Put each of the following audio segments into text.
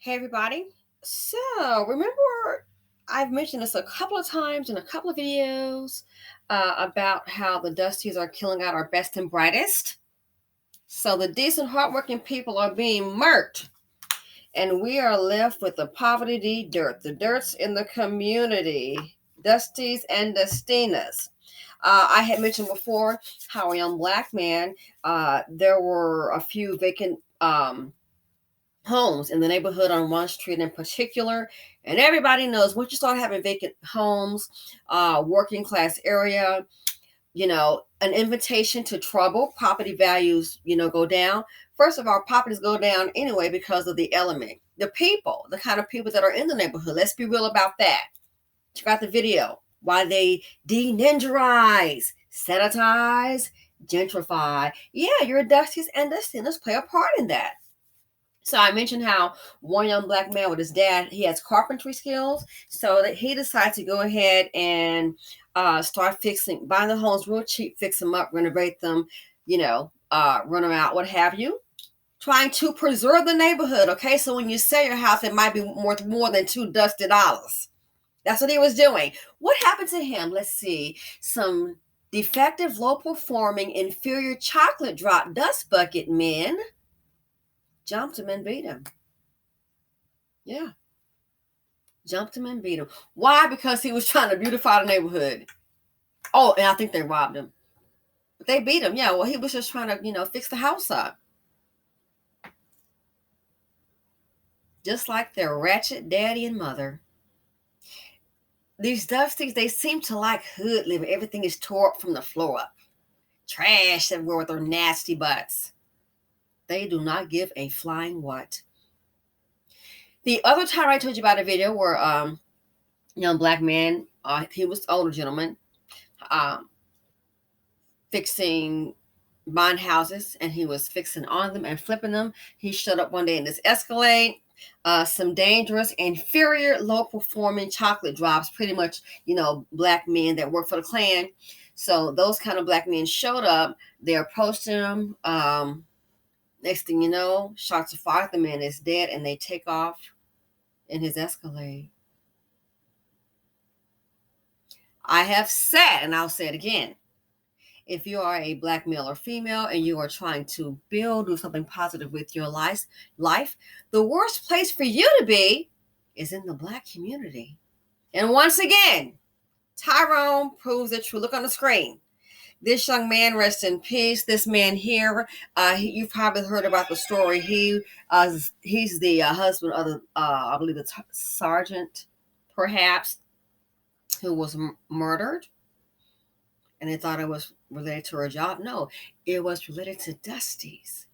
Hey, everybody. So, remember, I've mentioned this a couple of times in a couple of videos about how the Dusties are killing out our best and brightest. So, the decent, hardworking people are being murked, and we are left with the poverty dirt, the dirts in the community, Dusties and Dustinas. I had mentioned before how a young black man, there were a few vacant homes in the neighborhood on one street in particular, and everybody knows once you start having vacant homes, working class area, an invitation to trouble. Property values, go down. First of all, properties go down anyway because of the element, the people, the kind of people that are in the neighborhood. Let's be real about that. Check out the video why they de-ninjarize, sanitize, gentrify. Yeah, your dusties and Dustinas play a part in that. So I mentioned how one young black man with his dad, he has carpentry skills, so that he decided to go ahead and start buying the homes real cheap, fix them up, renovate them, run them out, what have you, trying to preserve the neighborhood. Okay, so when you sell your house, it might be worth more than $2 dusty. That's what he was doing. What happened to him? Let's see. Some defective, low performing, inferior chocolate drop dust bucket men jumped him and beat him. Yeah, jumped him and beat him. Why? Because he was trying to beautify the neighborhood. Oh, and I think they robbed him. But they beat him. Yeah, well, he was just trying to, fix the house up. Just like their ratchet daddy and mother. These Dusties, they seem to like hood living. Everything is tore up from the floor up. Trash everywhere with their nasty butts. They do not give a flying what. The other time I told you about a video where young black man, he was older gentleman, fixing bond houses, and he was fixing on them and flipping them. He showed up one day in this Escalade. Some dangerous, inferior, low performing chocolate drops, pretty much, black men that work for the Klan. So those kind of black men showed up. They approached him. Next thing you know, shots are fired. The man is dead, and they take off in his Escalade. I have said, and I'll say it again, if you are a black male or female and you are trying to do something positive with your life, the worst place for you to be is in the black community. And once again, Tyrone proves it true. Look on the screen. This young man, rest in peace. This man here, you've probably heard about the story. He's the husband of the, I believe, the sergeant, perhaps, who was murdered. And they thought it was related to her job. No, it was related to Dusties.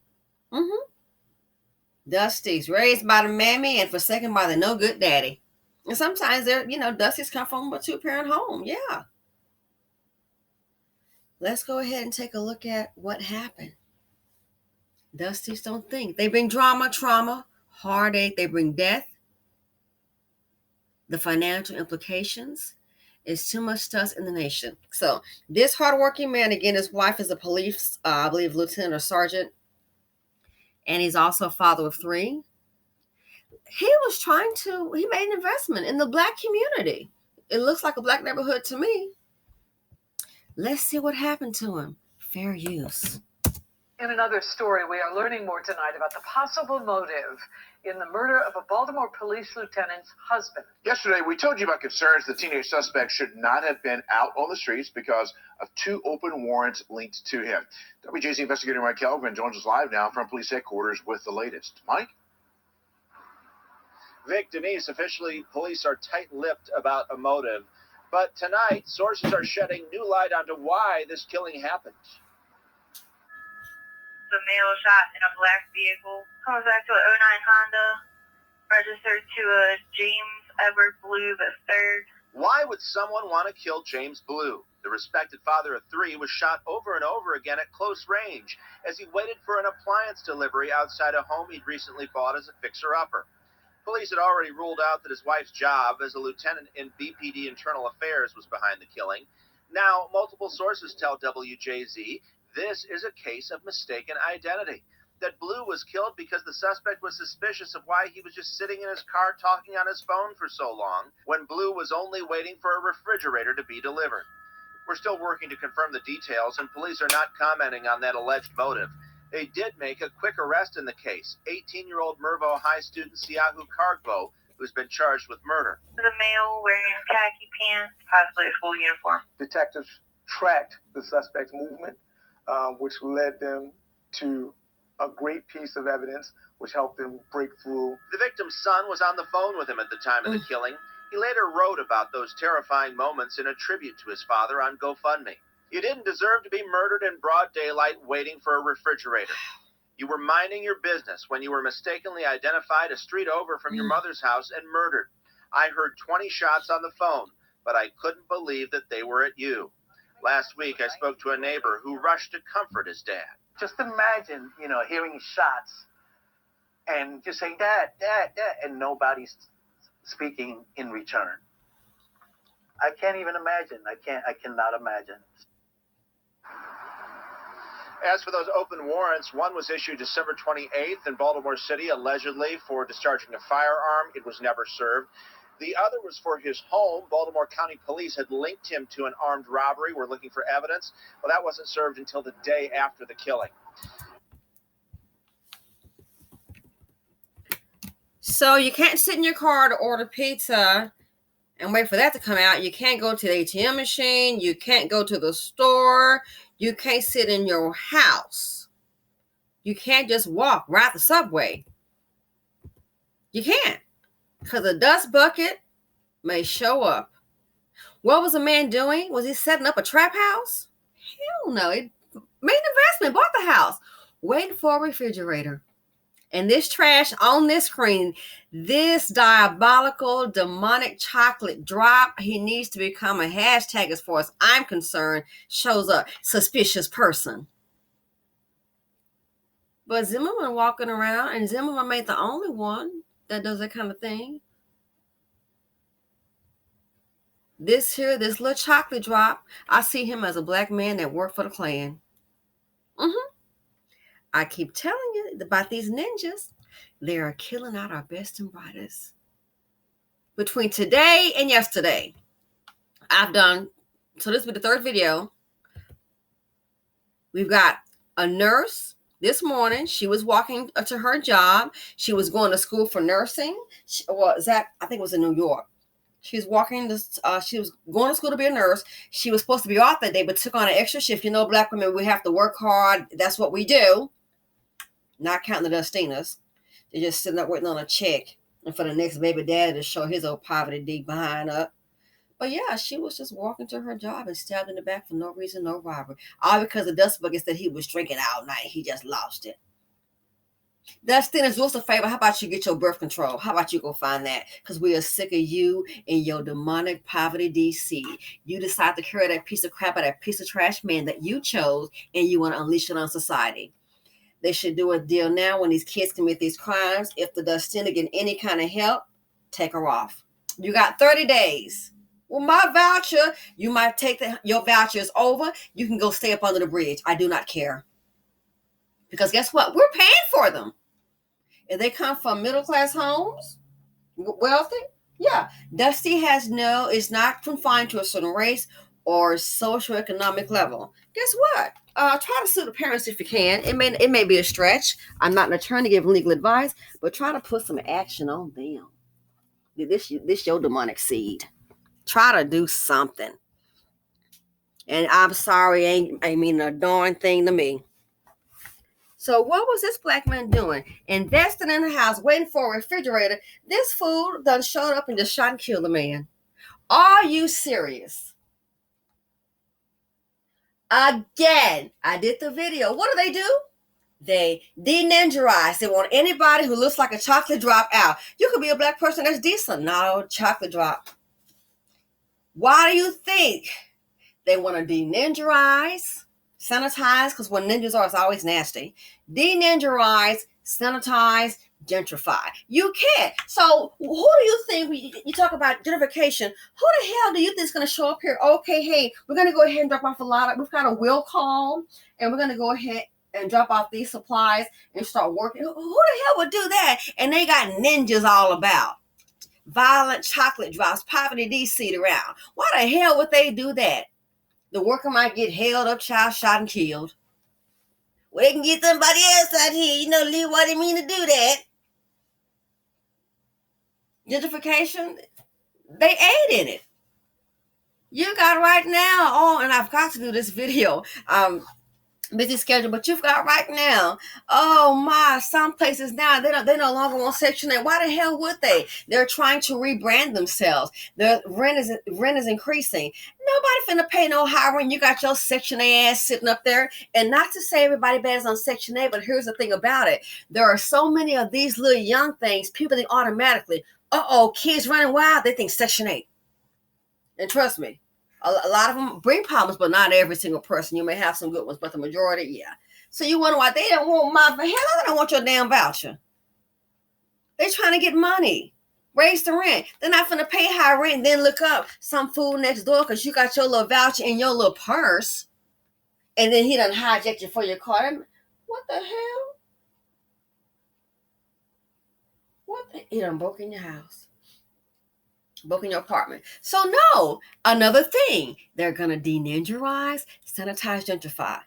Dusties, raised by the mammy and forsaken by the no good daddy. And sometimes they're, Dusties come from a two-parent home. Yeah. Let's go ahead and take a look at what happened. Dusties don't think. They bring drama, trauma, heartache. They bring death. The financial implications is too much dust in the nation. So this hardworking man, again, his wife is a police, I believe, lieutenant or sergeant, and he's also a father of three. He made an investment in the black community. It looks like a black neighborhood to me. Let's see what happened to him. Fair use. In another story, we are learning more tonight about the possible motive in the murder of a Baltimore police lieutenant's husband. Yesterday, we told you about concerns the teenage suspect should not have been out on the streets because of two open warrants linked to him. WJZ investigator Mike Kelvin joins us live now from police headquarters with the latest. Mike? Vic, Denise, officially, police are tight-lipped about a motive. But tonight, sources are shedding new light onto why this killing happened. The male shot in a black vehicle comes back to an '09 Honda, registered to a James Edward Blue III. Why would someone want to kill James Blue? The respected father of three was shot over and over again at close range as he waited for an appliance delivery outside a home he'd recently bought as a fixer-upper. Police had already ruled out that his wife's job as a lieutenant in BPD Internal Affairs was behind the killing. Now, multiple sources tell WJZ this is a case of mistaken identity. that Blue was killed because the suspect was suspicious of why he was just sitting in his car talking on his phone for so long, when Blue was only waiting for a refrigerator to be delivered. We're still working to confirm the details, and police are not commenting on that alleged motive. They did make a quick arrest in the case. 18-year-old Mervo High student Siahu Kargbo, who's been charged with murder. The male wearing khaki pants, possibly a school uniform. Detectives tracked the suspect's movement, which led them to a great piece of evidence, which helped them break through. The victim's son was on the phone with him at the time of the killing. He later wrote about those terrifying moments in a tribute to his father on GoFundMe. You didn't deserve to be murdered in broad daylight waiting for a refrigerator. You were minding your business when you were mistakenly identified a street over from your mother's house and murdered. I heard 20 shots on the phone, but I couldn't believe that they were at you. Last week, I spoke to a neighbor who rushed to comfort his dad. Just imagine, hearing shots and just saying, Dad, Dad, Dad, and nobody's speaking in return. I can't even imagine. I cannot imagine. As for those open warrants, one was issued December 28th in Baltimore City, allegedly for discharging a firearm. It was never served. The other was for his home. Baltimore County Police had linked him to an armed robbery. We're looking for evidence. Well, that wasn't served until the day after the killing. So you can't sit in your car to order pizza and wait for that to come out. You can't go to the ATM machine. You can't go to the store. You can't sit in your house. You can't just ride the subway. You can't, because a dust bucket may show up. What was the man doing? Was he setting up a trap house? Hell no. He made an investment, bought the house, waiting for a refrigerator. And this trash on this screen, this diabolical, demonic chocolate drop, he needs to become a hashtag, as far as I'm concerned, shows up, suspicious person. But Zimmerman walking around, and Zimmerman ain't the only one that does that kind of thing. This little chocolate drop, I see him as a black man that worked for the Klan. I keep telling you about these ninjas. They are killing out our best and brightest. Between today and yesterday, so this will be the third video. We've got a nurse this morning. She was walking to her job. She was going to school for nursing. I think it was in New York. She was she was going to school to be a nurse. She was supposed to be off that day, but took on an extra shift. Black women, we have to work hard. That's what we do. Not counting the Dustinas. They're just sitting up waiting on a check and for the next baby daddy to show his old poverty deep behind up. But yeah, she was just walking to her job and stabbed in the back for no reason, no robbery. All because the dust bucket said he was drinking all night. He just lost it. Dustinas, do us a favor. How about you get your birth control? How about you go find that? Because we are sick of you and your demonic poverty DC. You decide to carry that piece of crap out, that piece of trash man that you chose, and you want to unleash it on society. They should do a deal now when these kids commit these crimes. If the Dustina get any kind of help, take her off. You got 30 days. Well, my voucher, you might take your voucher is over. You can go stay up under the bridge. I do not care. Because guess what? We're paying for them. If they come from middle-class homes, wealthy, yeah. Dusty is not confined to a certain race or socioeconomic level. Guess what? Try to sue the parents if you can. It may be a stretch. I'm not an attorney giving legal advice, but try to put some action on them. This your demonic seed. Try to do something. And I'm sorry, ain't mean a darn thing to me. So what was this black man doing? Investing in the house, waiting for a refrigerator. This fool done showed up and just shot and killed a man. Are you serious? Again, I did the video. What do? They de-ninjarize. They want anybody who looks like a chocolate drop out. You could be a black person that's decent. No, chocolate drop. Why do you think they want to de-ninjarize, sanitize? Because what ninjas are is always nasty. De-ninjarize, sanitize, gentrify. You can't. So who do you think, you talk about gentrification, who the hell do you think is going to show up here? Okay, hey, we're going to go ahead and drop off a lot. We've got a will call, and we're going to go ahead and drop off these supplies and start working. Who the hell would do that? And they got ninjas all about. Violent chocolate drops, poverty DC around. Why the hell would they do that? The worker might get held up, child shot, and killed. Well, they can get somebody else out here. You know, Lee, why they mean to do that? Gentrification, they aid in it. You got right now, and I've got to do this video. Busy schedule, but you've got right now, oh my, some places now they no longer want Section 8. Why the hell would they? They're trying to rebrand themselves. The rent is increasing. Nobody finna pay no high rent. You got your Section 8 ass sitting up there. And not to say everybody bad is on Section 8, but here's the thing about it. There are so many of these little young things, people think automatically, kids running wild, they think Section 8. And trust me, a lot of them bring problems, but not every single person. You may have some good ones, but the majority, yeah. So you wonder why they don't want they don't want your damn voucher. They're trying to get money, raise the rent. They're not going to pay high rent and then look up some fool next door because you got your little voucher in your little purse, and then he done hijacked you for your car. What the hell? He done broke in your house. Broke in your apartment. So no, another thing, they're gonna de-ninjarize, sanitize, gentrify.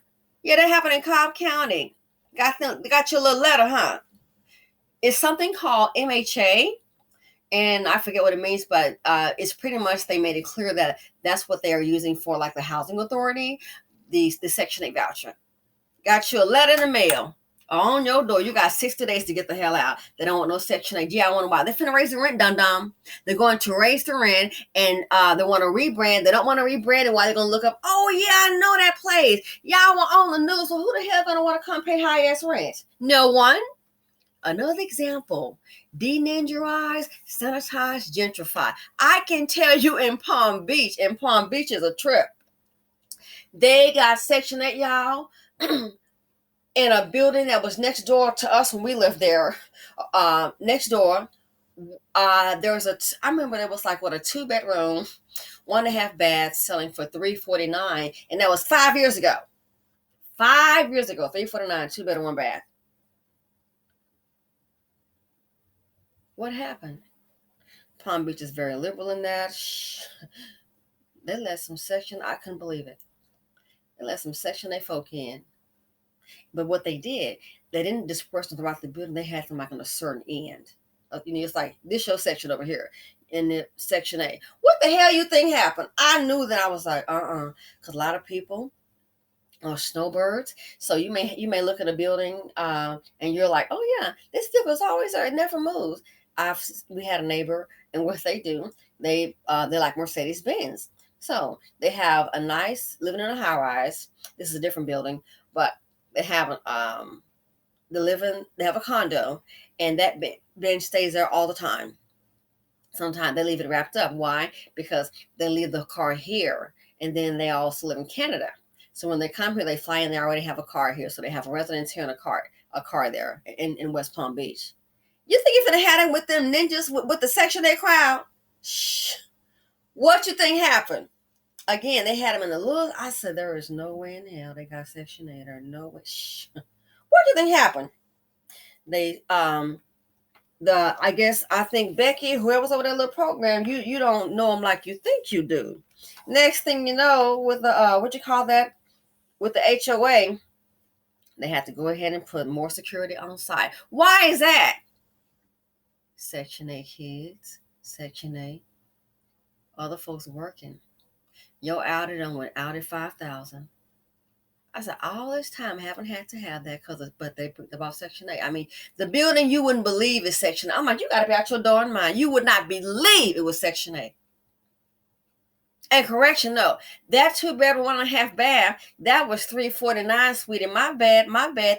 Yeah, that happened in Cobb County. Got your little letter, huh? It's something called MHA, and I forget what it means, but it's pretty much they made it clear that that's what they are using for like the housing authority, the Section 8 voucher. Got you a letter in the mail. On your door, you got 60 days to get the hell out. They don't want no Section 8. Yeah, I wonder why. They're finna raise the rent, dum-dum. They're going to raise the rent, and they want to rebrand. They don't want to rebrand, and why they're going to look up, oh, yeah, I know that place. Y'all were on the news, so who the hell going to want to come pay high-ass rent? No one. Another example, de-ninjarize, sanitize, gentrify. I can tell you in Palm Beach is a trip. They got Section 8, y'all. In a building that was next door to us when we lived there, next door, there was I remember there was like a 2-bedroom, 1.5 bath selling for $349, and that was 5 years ago. 5 years ago, $349, 2-bedroom, 1 bath. What happened? Palm Beach is very liberal in that. They let some Section, I couldn't believe it. They let some Section 8 folk in. But what they did, they didn't disperse them throughout the building. They had them like on a certain end. It's like this your section over here in the Section 8. What the hell you think happened? I knew that. I was like, because a lot of people are snowbirds. So you may look at a building and you're like, oh yeah, this sticker's always there. It never moves. We had a neighbor, and what they do, they're like Mercedes-Benz. So they have a nice living in a high-rise. This is a different building, but they have they have a condo, and that bench stays there all the time. Sometimes they leave it wrapped up. Why? Because they leave the car here, and then they also live in Canada. So when they come here, they fly in. They already have a car here, so they have a residence here and a car there in West Palm Beach. You think you're gonna have them with them ninjas with the Section 8 crowd? Shh. What you think happened? Again, they had them in the little. I said, there is no way in hell they got Section 8 or no way. Shh. What do you think happened? They, I think Becky, whoever's over that little program, you don't know them like you think you do. Next thing you know, with the, with the HOA, they had to go ahead and put more security on site. Why is that? Section 8 kids, Section 8, other folks working. Your Audi done went out at 5,000. I said, all this time I haven't had to have that but they put about Section 8. I mean, the building you wouldn't believe is Section 8. I'm like, you got to be out your darn mind. You would not believe it was Section 8. And correction, no, that 2-bedroom, 1.5 bath, that was $349, sweetie. My bad,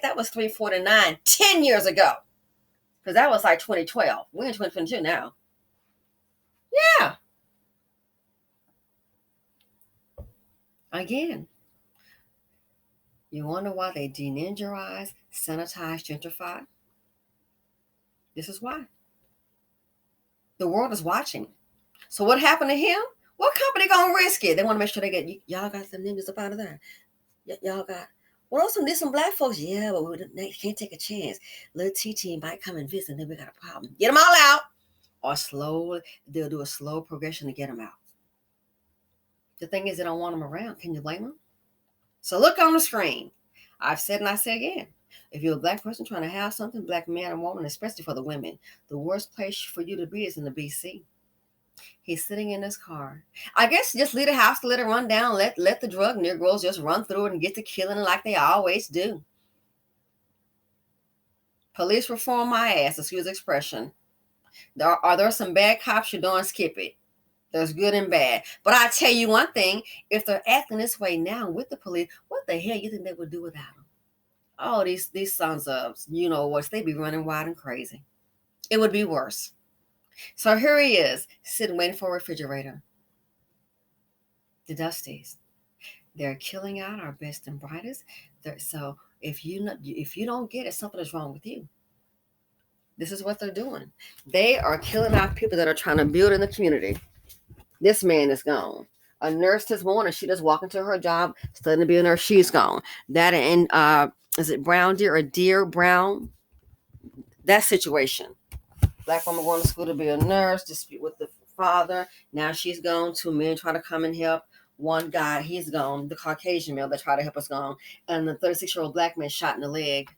that was $349 10 years ago. Because that was like 2012. We're in 2022 now. Yeah. Again, you wonder why they de-ninjarize, sanitize, gentrify? This is why. The world is watching. So what happened to him? What company gonna risk it? They want to make sure they get, y'all got some ninjas up out of there. Y'all got, What else? There's some black folks. Yeah, but they can't take a chance. Little TT might come and visit, and then we got a problem. Get them all out, or slowly they'll do a slow progression to get them out. The thing is, they don't want them around. Can you blame them? So look on the screen. I've said and I say again. If you're a black person trying to have something, black man and woman, especially for the women, the worst place for you to be is in the BC. He's sitting in his car. I guess just leave the house, let it run down, let the drug Negroes just run through it and get to killing like they always do. Police reform my ass, excuse the expression. Are there some bad cops? You don't skip it. There's good and bad. But I tell you one thing, if they're acting this way now with the police, what the hell you think they would do without them? Oh, these sons of, you know what, they'd be running wild and crazy. It would be worse. So here he is, sitting waiting for a refrigerator. The Dusties. They're killing out our best and brightest. So if you don't get it, something is wrong with you. This is what they're doing. They are killing out people that are trying to build in the community. This man is gone. A nurse this morning, she just walked into her job, studying to be a nurse. She's gone. That and is it Brown Deer or Deer Brown? That situation. Black woman going to school to be a nurse, dispute with the father. Now she's gone. Two men try to come and help. One guy, he's gone. The Caucasian male that tried to help us gone. And the 36-year-old black man shot in the leg.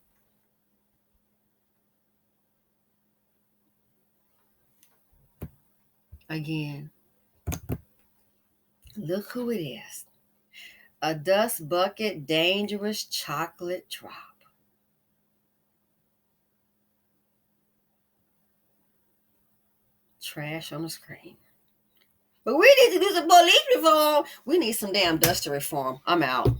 Again. Look who it is. A dust bucket, dangerous chocolate drop. Trash on the screen. But we need to do some police reform. We need some damn duster reform. I'm out.